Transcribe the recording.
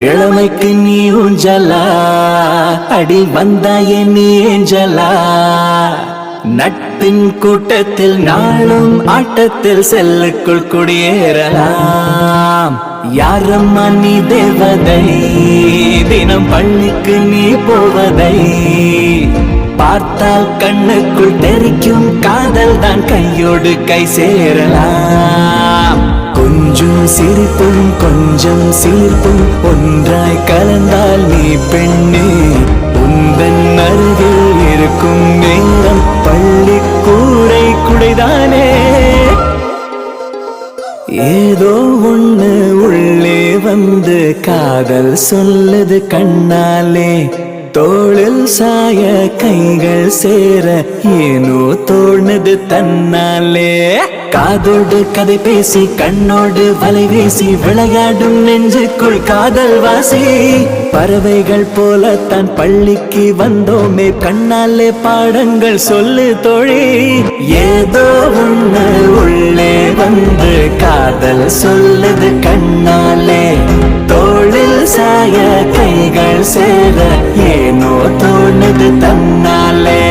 இளமைக்கு நீ ஊஞ்சலா அடி வந்தாயே நீ ஏஞ்சலா நட்பின் கூட்டத்தில் நாளும் ஆட்டத்தில் செல்லுக்குள் குடியேறலாம் யாரம்மா நீ தேவதை தினம் பள்ளிக்கு நீ போவதை பார்த்தால் கண்ணுக்குள் தெரிக்கும் காதல் தான் கையோடு கை சேரலாம் கொஞ்சம் சிரிப்பும் கொஞ்சம் சீர்ப்பும் ஒன்றாய் கலந்தால் நீ பெண்ணே உந்தன் அருகில் இருக்கும் நேரம் பள்ளி கூடை குடைதானே ஏதோ ஒண்ணு உள்ளே வந்து காதல் சொல்லுது கண்ணாலே தோளில் சாய கைகள் சேர ஏனோ தோணுது தன்னாலே காதோடு கதை பேசி கண்ணோடு வலை வீசி விளையாடும் நெஞ்சுக்குள் காதல் வாசி பறவைகள் போல தான் பள்ளிக்கு வந்தோமே கண்ணாலே பாடங்கள் சொல்லு தோழி ஏதோ ஒண்ணு உள்ளே வந்து காதல் சொல்லுது கண்ணாலே தோளில் சாய கைகள் சேர ஏனோ தோணுது தன்னாலே